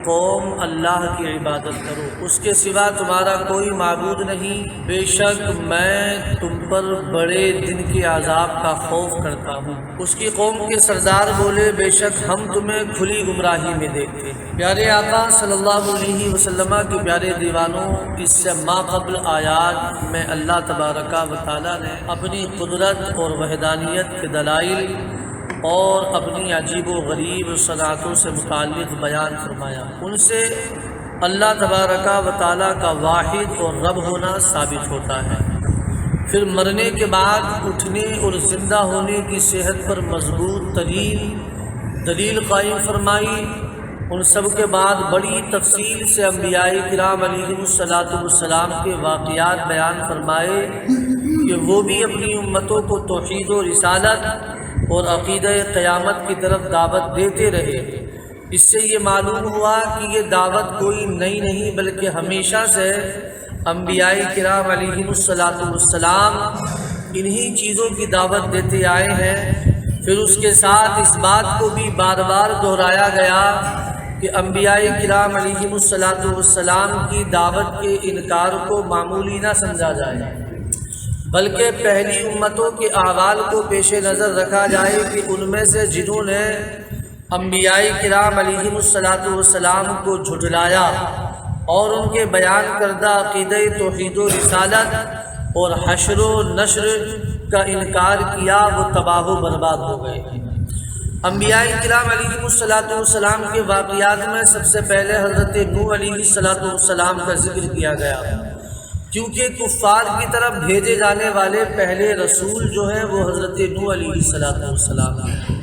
قوم اللہ کی عبادت کرو، اس کے سوا تمہارا کوئی معبود نہیں، بے شک میں تم پر بڑے دن کے عذاب کا خوف کرتا ہوں۔ اس کی قوم کے سردار بولے بے شک ہم تمہیں کھلی گمراہی میں دیکھتے ہیں۔ پیارے آقا صلی اللہ علیہ وسلم کے پیارے دیوانوں، اس سے ما قبل آیات میں اللہ تبارک و تعالی نے اپنی قدرت اور وحدانیت کے دلائل اور اپنی عجیب و غریب صنعتوں سے متعلق بیان فرمایا۔ ان سے اللہ تبارک و تعالیٰ کا واحد اور رب ہونا ثابت ہوتا ہے۔ پھر مرنے کے بعد اٹھنے اور زندہ ہونے کی صحت پر مضبوط ترین دلیل قائم فرمائی۔ ان سب کے بعد بڑی تفصیل سے انبیاء کرام علیہم السلام کے واقعات بیان فرمائے کہ وہ بھی اپنی امتوں کو توحید و رسالت اور عقیدہ قیامت کی طرف دعوت دیتے رہے۔ اس سے یہ معلوم ہوا کہ یہ دعوت کوئی نئی نہیں بلکہ ہمیشہ سے انبیاء کرام علیہم السلام انہی چیزوں کی دعوت دیتے آئے ہیں۔ پھر اس کے ساتھ اس بات کو بھی بار بار دہرایا گیا کہ انبیاء کرام علیہم السلام کی دعوت کے انکار کو معمولی نہ سمجھا جائے، بلکہ پہلی امتوں کے احوال کو پیش نظر رکھا جائے کہ ان میں سے جنہوں نے انبیاء کرام علیہم السلام کو جھٹلایا اور ان کے بیان کردہ عقیدہ توحید و رسالت اور حشر و نشر کا انکار کیا، وہ تباہ و برباد ہو گئے۔ انبیاء کرام علیہم السلام کے واقعات میں سب سے پہلے حضرت نوح علیہ السلام کا ذکر کیا گیا، کیونکہ کفار کی طرف بھیجے جانے والے پہلے رسول جو ہیں وہ حضرت نوح علیہ السلام ہیں۔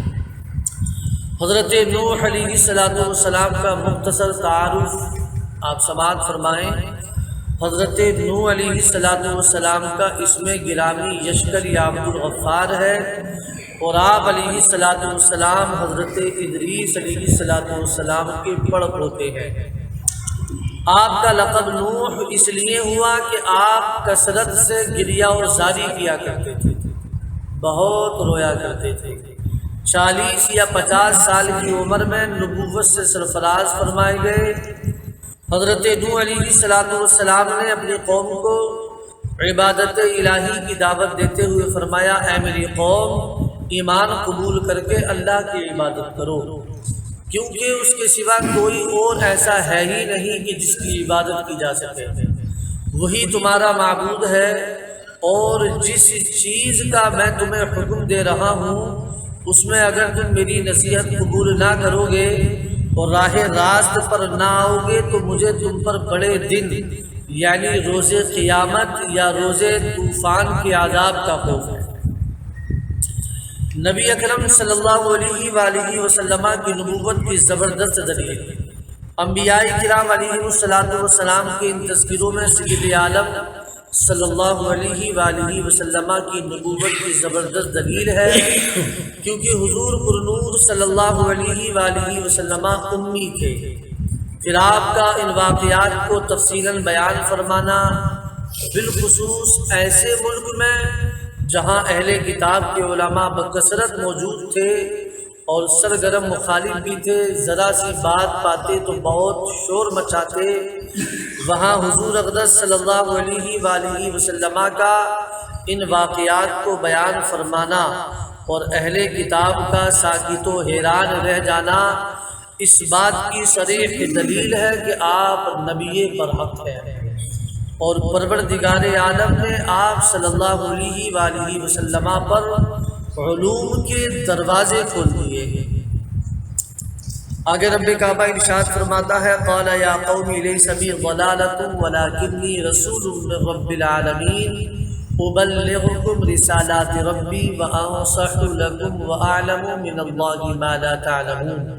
حضرت نوح علیہ السلام کا مختصر تعارف آپ سماعت فرمائیں۔ حضرت نوح علیہ السلام کا اسم گرامی یشکر یا عبد الغفار ہے، اور آپ علیہ السلام حضرت ادریس علیہ السلام کے بڑ پوتے ہیں۔ آپ کا لقب نوح اس لیے ہوا کہ آپ کثرت سے گریہ اور زاری کیا کرتے تھے، بہت رویا کرتے تھے۔ 40 یا 50 سال کی عمر میں نبوت سے سرفراز فرمائے گئے۔ حضرت نوح علیہ السلام نے اپنی قوم کو عبادت الہی کی دعوت دیتے ہوئے فرمایا، اے میری قوم، ایمان قبول کر کے اللہ کی عبادت کرو، کیونکہ اس کے سوا کوئی اور ایسا ہے ہی نہیں کہ جس کی عبادت کی جا سکے، وہی تمہارا معبود ہے، اور جس چیز کا میں تمہیں حکم دے رہا ہوں اس میں اگر تم میری نصیحت قبول نہ کرو گے اور راہ راست پر نہ آؤ گے تو مجھے تم پر بڑے دن یعنی روز قیامت یا روز طوفان کے عذاب کا خوف ہے۔ نبی اکرم صلی اللہ علیہ وآلہ وسلم کی نبوت کی زبردست دلیل، انبیاء کرام علیہ السلام کے ان تذکروں میں سید عالم صلی اللہ علیہ وآلہ وسلم کی نبوت کی زبردست دلیل ہے، کیونکہ حضور پرنور صلی اللہ علیہ وآلہ وسلم امی تھے۔ پھر آپ کا ان واقعات کو تفصیلاً بیان فرمانا، بالخصوص ایسے ملک میں جہاں اہل کتاب کے علماء بکثرت موجود تھے اور سرگرم مخالف بھی تھے، ذرا سی بات پاتے تو بہت شور مچاتے، وہاں حضور اقدس صلی اللہ علیہ وآلہ وسلم کا ان واقعات کو بیان فرمانا اور اہل کتاب کا ساکت و حیران رہ جانا اس بات کی صریح دلیل ہے کہ آپ نبی برحق ہیں، اور پروردگار عالم نے آپ صلی اللہ علیہ وآلہ وسلم پر علوم کے دروازے کھول دیے ہیں۔ آگے رب کعبہ ارشاد فرماتا ہے، قال یا قوم لیس بی ضلالۃ ولکنی رسول من رب العالمین ابلغکم رسالات ربی وانصح لکم واعلم من اللہ ما لا تعلمون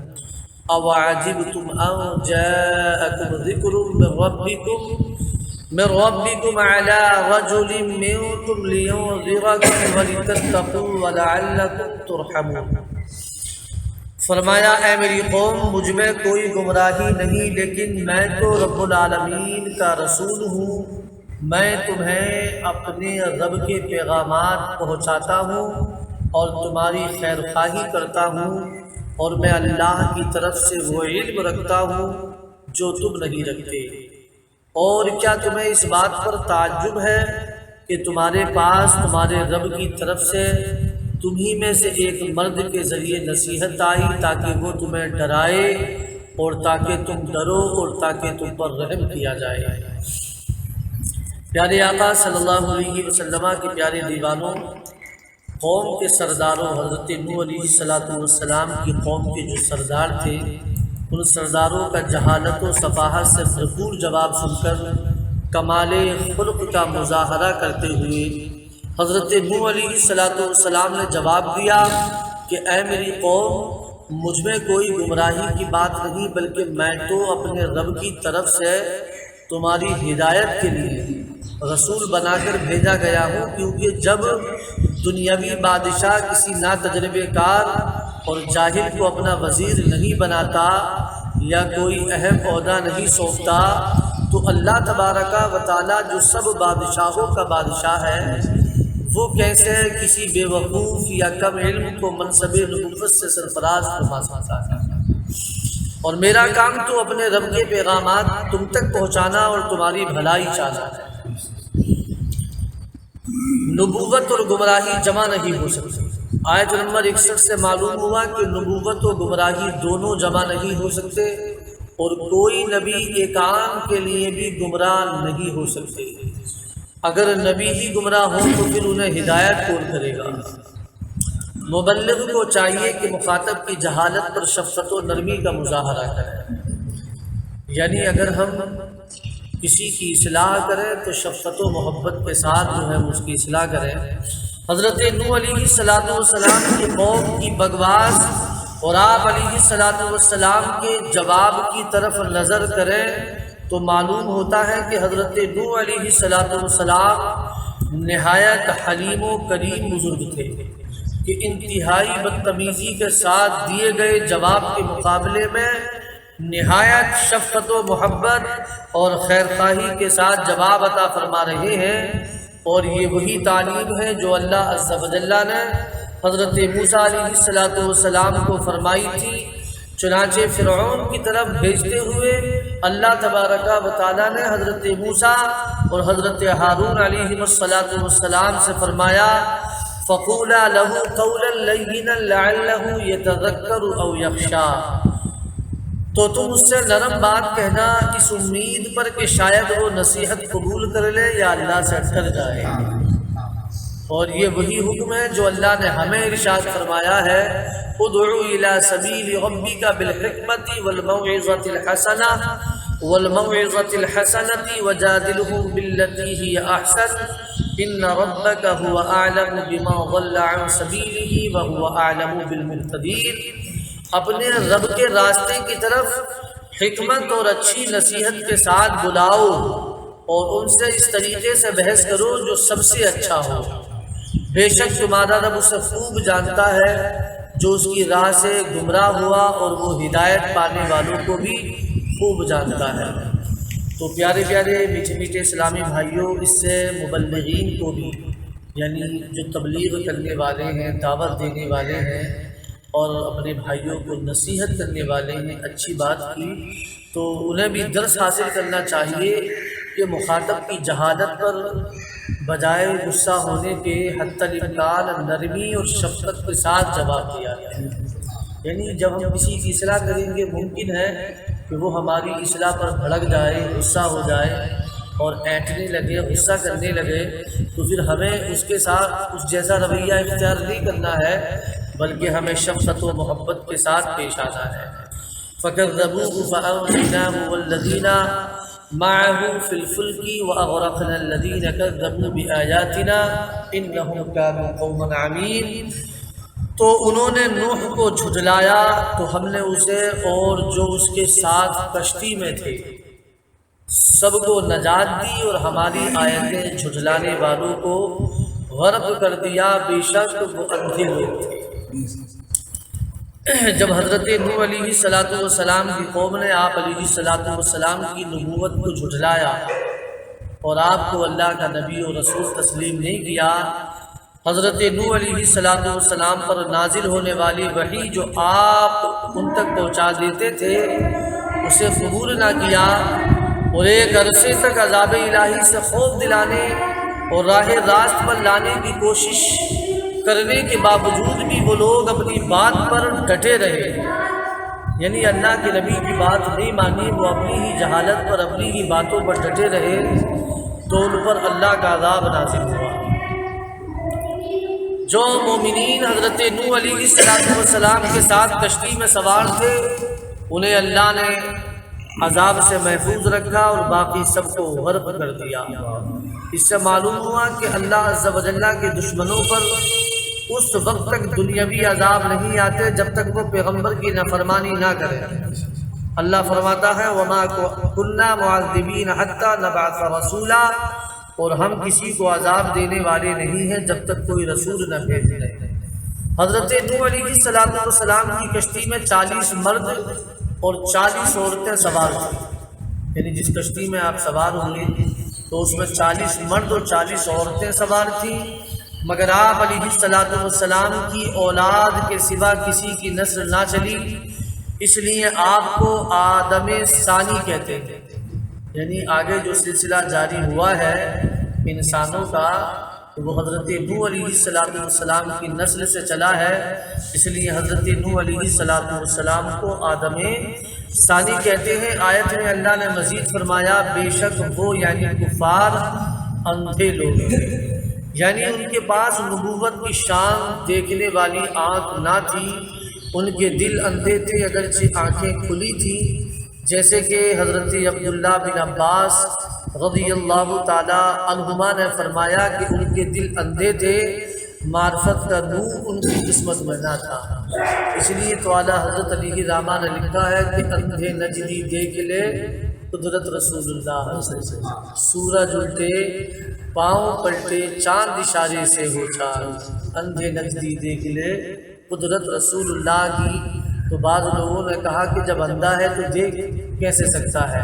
اوعجبتم ان جاءکم ذکر من ربکم علی رجل منکم لینذرکم ولتتقوا ولعلکم ترحمون۔ فرمایا، اے میری قوم، مجھ میں کوئی گمراہی نہیں، لیکن میں تو رب العالمین کا رسول ہوں، میں تمہیں اپنے رب کے پیغامات پہنچاتا ہوں اور تمہاری خیر خواہی کرتا ہوں، اور میں اللہ کی طرف سے وہ علم رکھتا ہوں جو تم نہیں رکھتے۔ اور کیا تمہیں اس بات پر تعجب ہے کہ تمہارے پاس تمہارے رب کی طرف سے تمہیں میں سے ایک مرد کے ذریعے نصیحت آئی تاکہ وہ تمہیں ڈرائے اور تاکہ تم ڈرو اور تاکہ تم پر رحم کیا جائے۔ پیارے آقا صلی اللہ علیہ وسلم کے پیارے دیوانوں، قوم کے سرداروں، حضرت نوح علیہ السلام کی قوم کے جو سردار تھے، ان سرداروں کا جہالت و صفاحت سے بھرپور جواب سن کر کمال خلق کا مظاہرہ کرتے ہوئے حضرت نوح علیہ السلام نے جواب دیا کہ اے میری قوم، مجھ میں کوئی گمراہی کی بات نہیں، بلکہ میں تو اپنے رب کی طرف سے تمہاری ہدایت کے لیے رسول بنا کر بھیجا گیا ہوں، کیونکہ جب دنیاوی بادشاہ کسی ناتجربے کار اور جاہل کو اپنا وزیر نہیں بناتا یا کوئی اہم عہدہ نہیں سونپتا، تو اللہ تبارک و تعالیٰ جو سب بادشاہوں کا بادشاہ ہے، وہ کیسے کسی بے وقوف یا کم علم کو منصب نبوت سے سرفراز فرما سکتا ہے؟ اور میرا کام تو اپنے رب کے پیغامات تم تک پہنچانا اور تمہاری بھلائی چاہنا ہے۔ نبوت اور گمراہی جمع نہیں ہو سکتی۔ آیت نمبر 61 سے معلوم ہوا کہ نبوت و گمراہی دونوں جمع نہیں ہو سکتے، اور کوئی نبی ایک عام کے لیے بھی گمراہ نہیں ہو سکتے۔ اگر نبی ہی گمراہ ہو تو پھر انہیں ہدایت کون کرے گا؟ مبلغ کو چاہیے کہ مخاطب کی جہالت پر شفقت و نرمی کا مظاہرہ کرے، یعنی اگر ہم کسی کی اصلاح کریں تو شفقت و محبت کے ساتھ جو ہے اس کی اصلاح کریں۔ حضرت نوح علیہ السلام کی قوم کی بکواس اور آپ علیہ السلام کے جواب کی طرف نظر کریں تو معلوم ہوتا ہے کہ حضرت نوح علیہ السلام نہایت حلیم و کریم بزرگ تھے کہ انتہائی بدتمیزی کے ساتھ دیے گئے جواب کے مقابلے میں نہایت شفقت و محبت اور خیرخواہی کے ساتھ جواب عطا فرما رہے ہیں، اور یہ وہی تعلیم ہے جو اللہ عز و جل نے حضرت موسیٰ علیہ السلام کو فرمائی تھی۔ چنانچہ فرعون کی طرف بھیجتے ہوئے اللہ تبارک و تعالیٰ نے حضرت موسیٰ اور حضرت ہارون علیہ السلام سے فرمایا فَقُولَا لَهُ قَوْلًا لَيِّنًا لَعَلَّهُ يَتَذَكَّرُ أَوْ يَخْشَىٰ، تو تم اس سے نرم بات کہنا اس امید پر کہ شاید وہ نصیحت قبول کر لے یا اللہ سے ڈر جائے۔ اور یہ وہی حکم ہے جو اللہ نے ہمیں ارشاد فرمایا ہے ادعو الی سبیل ربک بالحکمت والموعظۃ الحسنۃ وجادلهم بالتي هي احسن ان ربک هو اعلم بما ضل عن سبیلہ وهو اعلم بالمهتدین۔ اپنے رب کے راستے کی طرف حکمت اور اچھی نصیحت کے ساتھ بلاؤ اور ان سے اس طریقے سے بحث کرو جو سب سے اچھا ہو، بے شک تمہارا رب اسے خوب جانتا ہے جو اس کی راہ سے گمراہ ہوا، اور وہ ہدایت پانے والوں کو بھی خوب جانتا ہے۔ تو پیارے پیارے میٹھے میٹھے اسلامی بھائیوں، اس سے مبلغین کو بھی، یعنی جو تبلیغ کرنے والے ہیں، دعوت دینے والے ہیں اور اپنے بھائیوں کو نصیحت کرنے والے ہیں، اچھی بات کی، تو انہیں بھی درس حاصل کرنا چاہیے کہ مخاطب کی جہالت پر بجائے غصہ ہونے کے حتی الامکان نرمی اور شفقت کے ساتھ جواب دیا جائے۔ یعنی جب ہم کسی کی اصلاح کریں گے، ممکن ہے کہ وہ ہماری اصلاح پر بھڑک جائے، غصہ ہو جائے اور اینٹنے لگے، غصہ کرنے لگے، تو پھر ہمیں اس کے ساتھ اس جیسا رویہ اختیار نہیں کرنا ہے، بلکہ ہمیں شفقت و محبت کے ساتھ پیش آنا ہے۔ فَكَذَّبُوهُ فَأَغْرَقْنَاهُ وَالَّذِينَ مَعَهُ فِي الْفُلْكِ وَأَغْرَقْنَا الَّذِينَ كَذَّبُوا بِآيَاتِنَا إِنَّهُمْ كَانُوا قَوْمًا عَمِينَ۔ تو انہوں نے نوح کو جھٹلایا تو ہم نے اسے اور جو اس کے ساتھ کشتی میں تھے سب کو نجات دی، اور ہماری آیتیں جھٹلانے والوں کو غرق کر دیا، بے شک وہ اندھے لوگ تھے۔ جب حضرت نوح علیہ السلام کی قوم نے آپ علیہ السلام کی نبوت کو جھٹلایا اور آپ کو اللہ کا نبی و رسول تسلیم نہیں کیا، حضرت نوح علیہ السلام پر نازل ہونے والی وحی جو آپ ان تک پہنچا دیتے تھے اسے قبول نہ کیا، اور ایک عرصے تک عذاب الہی سے خوف دلانے اور راہ راست پر لانے کی کوشش کرنے کے باوجود بھی وہ لوگ اپنی بات پر ڈٹے رہے، یعنی اللہ کے نبی کی بات نہیں مانی، وہ اپنی ہی جہالت پر اپنی ہی باتوں پر ڈٹے رہے، تو ان پر اللہ کا عذاب نازل ہوا۔ جو مومنین حضرت نوح علیہ السلام کے ساتھ کشتی میں سوار تھے، انہیں اللہ نے عذاب سے محفوظ رکھا اور باقی سب کو غرق کر دیا۔ اس سے معلوم ہوا کہ اللہ عز و جل کے دشمنوں پر اس وقت تک دنیاوی عذاب نہیں آتے جب تک وہ پیغمبر کی نافرمانی نہ کرے۔ اللہ فرماتا ہے وَمَا كُنَّا مُعَذِّبِينَ حَتَّى نَبْعَثَ رَسُولًا، اور ہم کسی کو عذاب دینے والے نہیں ہیں جب تک کوئی رسول نہ بھیج دیں۔ حضرت نوح علیہ السلام کی کشتی میں 40 مرد اور 40 عورتیں سوار تھیں، یعنی جس کشتی میں آپ سوار ہوئے تو اس میں 40 مرد اور 40 عورتیں سوار تھیں، مگر آپ علیہ السلام کی اولاد کے سوا کسی کی نسل نہ چلی، اس لیے آپ کو آدم ثانی کہتے ہیں، یعنی آگے جو سلسلہ جاری ہوا ہے انسانوں کا وہ حضرت نوح علیہ السلام کی نسل سے چلا ہے، اس لیے حضرت نوح علیہ السلام کو آدم ثانی کہتے ہیں۔ آیت میں اللہ نے مزید فرمایا بے شک وہ یعنی کفار اندھے لوگ ہیں، یعنی ان کے پاس نبوت کی شان دیکھنے والی آنکھ نہ تھی، ان کے دل اندھے تھے اگرچہ آنکھیں کھلی تھیں، جیسے کہ حضرت عبداللہ بن عباس رضی اللہ تعالی عنہما نے فرمایا کہ ان کے دل اندھے تھے، معرفت کا نور ان کی قسمت میں نہ تھا۔ اس لیے تو اعلیٰ حضرت علی راما نے لکھا ہے کہ اندھے نجدی دیکھ لے قدرت رسول اللہ، سورج الٹے پاؤں پلٹے چاند اشارے سے ہو چار، اندھے نجدی دیکھ لے قدرت رسول اللہ کی۔ تو بعض لوگوں نے کہا کہ جب اندھا ہے تو دیکھ کیسے سکتا ہے؟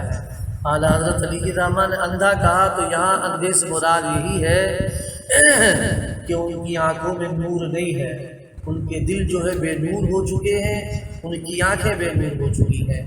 اعلیٰ حضرت علی راما نے اندھا کہا تو یہاں اندھے سے مراد یہی ہے کہ ان کی آنکھوں میں نور نہیں ہے، ان کے دل جو ہے بے نور ہو چکے ہیں، ان کی آنکھیں بے نور ہو چکی ہیں۔